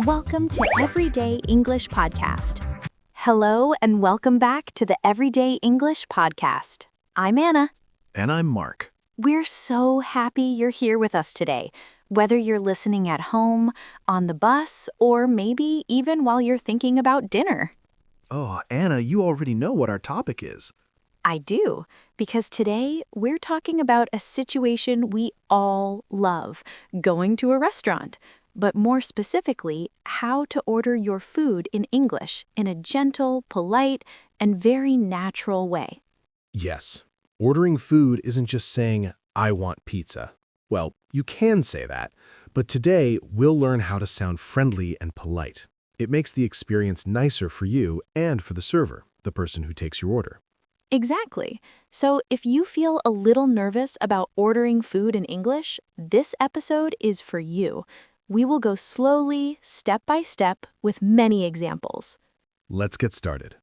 Welcome to Everyday English Podcast. Hello and welcome back to the Everyday English Podcast. I'm Anna. And I'm Mark. We're so happy you're here with us today, whether you're listening at home, on the bus, or maybe even while you're thinking about dinner. Oh, Anna, you already know what our topic is. I do, because today we're talking about a situation we all love, going to a restaurant, but more specifically, how to order your food in English in a gentle, polite, and very natural way. Yes, ordering food isn't just saying, I want pizza. Well, you can say that, but today we'll learn how to sound friendly and polite. It makes the experience nicer for you and for the server, the person who takes your order. Exactly. So if you feel a little nervous about ordering food in English, this episode is for you. We will go slowly, step by step, with many examples. Let's get started.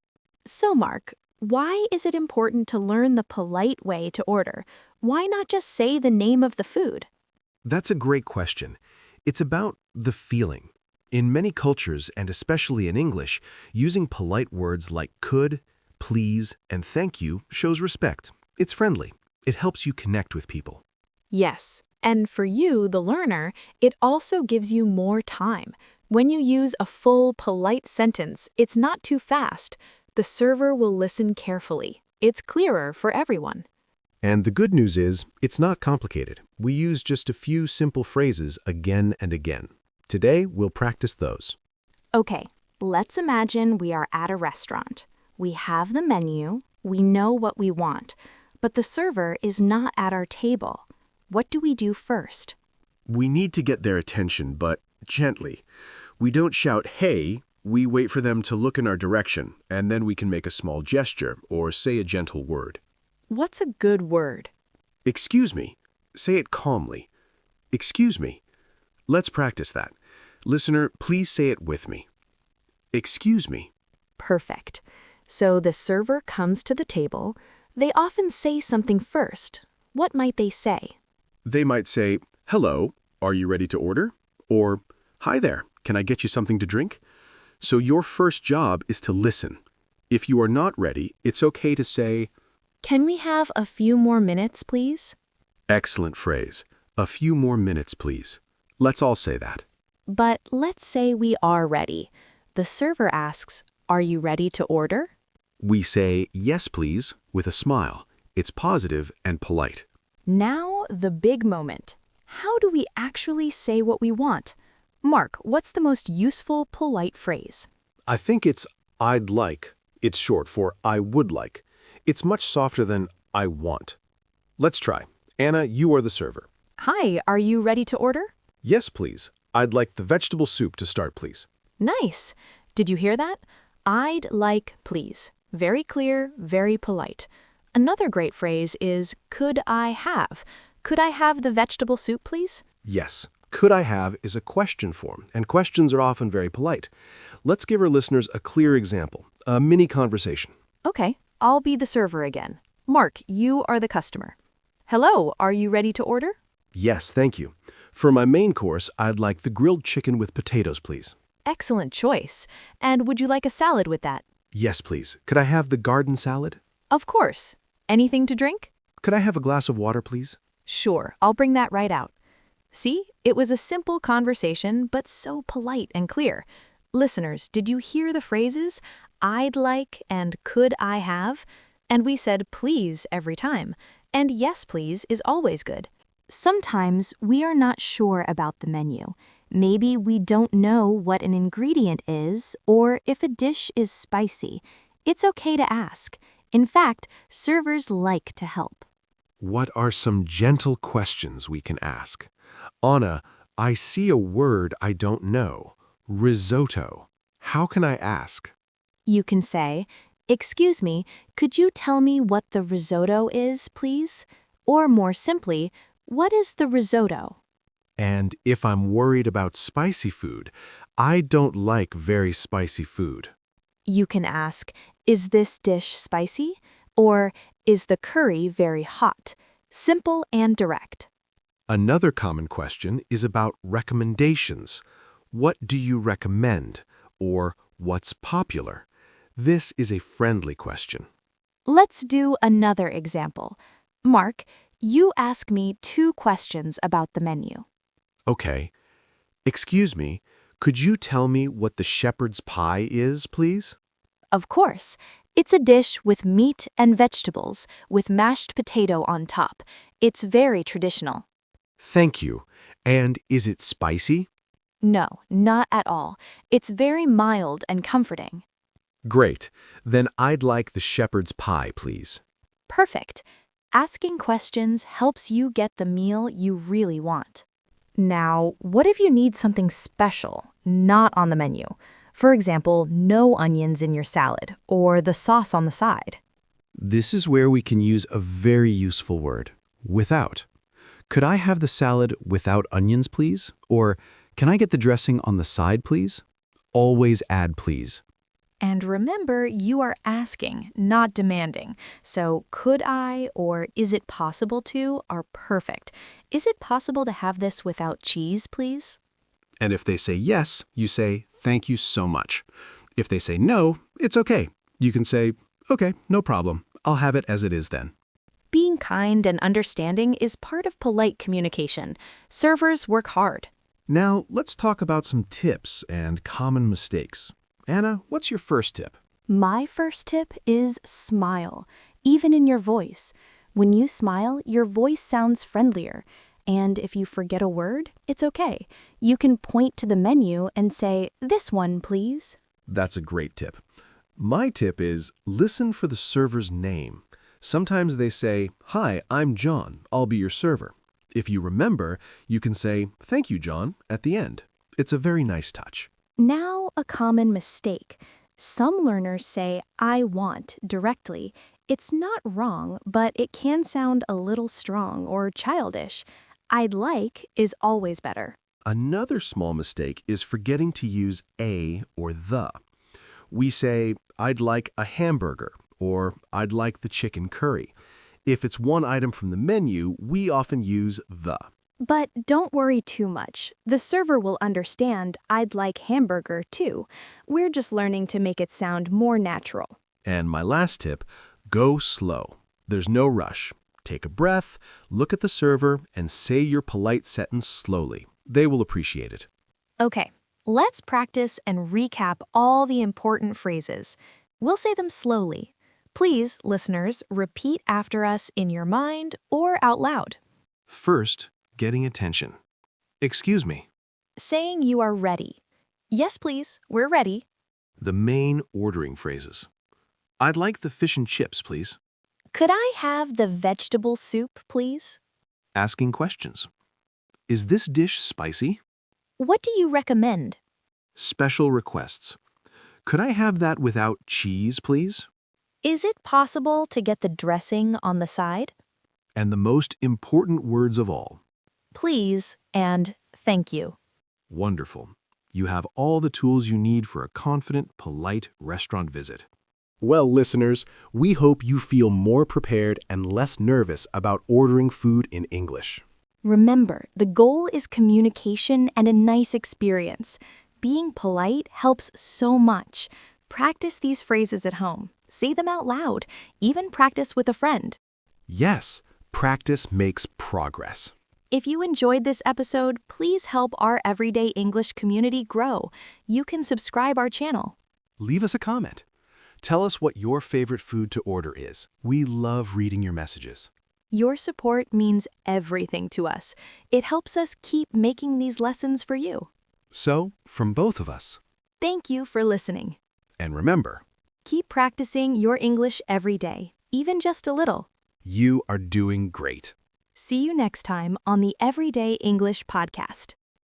So, Mark, why is it important to learn the polite way to order? Why not just say the name of the food? That's a great question. It's about the feeling. In many cultures, and especially in English, using polite words like could, please, and thank you shows respect. It's friendly. It helps you connect with people. Yes, and for you, the learner, it also gives you more time. When you use a full, polite sentence, it's not too fast. The server will listen carefully. It's clearer for everyone. And the good news is, it's not complicated. We use just a few simple phrases again and again. Today, we'll practice those. Okay, let's imagine we are at a restaurant. We have the menu, we know what we want, but the server is not at our table. What do we do first? We need to get their attention, but gently. We don't shout, hey, we wait for them to look in our direction, and then we can make a small gesture or say a gentle word. What's a good word? Excuse me. Say it calmly. Excuse me. Let's practice that. Listener, please say it with me. Excuse me. Perfect. So the server comes to the table. They often say something first. What might they say? They might say, hello, are you ready to order? Or, hi there, can I get you something to drink? So your first job is to listen. If you are not ready, it's okay to say, Can we have a few more minutes, please? excellent phrase. A few more minutes, please. Let's all say that. But let's say we are ready. The server asks, Are you ready to order? We say, yes, please, with a smile. It's positive and polite. Now, the big moment. How do we actually say what we want? Mark, what's the most useful, polite phrase? I think it's I'd like. It's short for I would like. It's much softer than I want. Let's try. Anna, you are the server. Hi, are you ready to order? Yes, please. I'd like the vegetable soup to start, please. Nice. Did you hear that? I'd like, please. Very clear, very polite. Another great phrase is, could I have? Could I have the vegetable soup, please? Yes. Could I have is a question form, and questions are often very polite. Let's give our listeners a clear example, a mini conversation. Okay, I'll be the server again. Mark, you are the customer. Hello, are you ready to order? Yes, thank you. For my main course, I'd like the grilled chicken with potatoes, please. Excellent choice. And would you like a salad with that? Yes, please. Could I have the garden salad? Of course. Anything to drink? Could I have a glass of water, please? Sure, I'll bring that right out. See, it was a simple conversation, but so polite and clear. Listeners, did you hear the phrases, I'd like and could I have? And we said please every time. And yes, please is always good. Sometimes we are not sure about the menu. Maybe we don't know what an ingredient is or if a dish is spicy. It's okay to ask. In fact, servers like to help. What are some gentle questions we can ask? Anna, I see a word I don't know. Risotto. How can I ask? You can say, Excuse me, could you tell me what the risotto is, please? Or more simply, what is the risotto? And if I'm worried about spicy food, I don't like very spicy food. You can ask, Is this dish spicy? Or, Is the curry very hot? Simple and direct. Another common question is about recommendations. What do you recommend? Or what's popular? This is a friendly question. Let's do another example. Mark, you ask me 2 questions about the menu. Okay. Excuse me, could you tell me what the shepherd's pie is, please? Of course, it's a dish with meat and vegetables with mashed potato on top. It's very traditional. Thank you. And is it spicy? No, not at all. It's very mild and comforting. Great. Then I'd like the shepherd's pie, please. Perfect. Asking questions helps you get the meal you really want. Now, what if you need something special, not on the menu? For example, no onions in your salad, or the sauce on the side. This is where we can use a very useful word, without. Could I have the salad without onions, please? Or can I get the dressing on the side, please? Always add please. And remember, you are asking, not demanding. So, could I or is it possible to are perfect. Is it possible to have this without cheese, please? And if they say yes, you say, thank you so much. If they say no, it's okay. You can say, okay, no problem. I'll have it as it is then. Being kind and understanding is part of polite communication. Servers work hard. Now, let's talk about some tips and common mistakes. Anna, what's your first tip? My first tip is smile, even in your voice. When you smile, your voice sounds friendlier. And if you forget a word, it's okay. You can point to the menu and say, "This one, please." That's a great tip. My tip is listen for the server's name. Sometimes they say, "Hi, I'm John. I'll be your server." If you remember, you can say, "Thank you, John," at the end. It's a very nice touch. Now, a common mistake. Some learners say, "I want," directly. It's not wrong, but it can sound a little strong or childish. "I'd like" is always better. Another small mistake is forgetting to use a or the. We say, "I'd like a hamburger," or "I'd like the chicken curry." If it's one item from the menu, we often use the. But don't worry too much. The server will understand "I'd like hamburger" too. We're just learning to make it sound more natural. And my last tip, go slow. There's no rush. Take a breath, look at the server, and say your polite sentence slowly. They will appreciate it. Okay, let's practice and recap all the important phrases. We'll say them slowly. Please, listeners, repeat after us in your mind or out loud. First, getting attention. Excuse me. Saying you are ready. Yes, please, we're ready. The main ordering phrases. I'd like the fish and chips, please. Could I have the vegetable soup, please? Asking questions. Is this dish spicy? What do you recommend? Special requests. Could I have that without cheese, please? Is it possible to get the dressing on the side? And the most important words of all. Please and thank you. Wonderful. You have all the tools you need for a confident, polite restaurant visit. Well, listeners, we hope you feel more prepared and less nervous about ordering food in English. Remember, the goal is communication and a nice experience. Being polite helps so much. Practice these phrases at home. Say them out loud. Even practice with a friend. Yes, practice makes progress. If you enjoyed this episode, please help our everyday English community grow. You can subscribe our channel. Leave us a comment. Tell us what your favorite food to order is. We love reading your messages. Your support means everything to us. It helps us keep making these lessons for you. So, from both of us. Thank you for listening. And remember, Keep practicing your English every day, even just a little. you are doing great. See you next time on the Everyday English Podcast.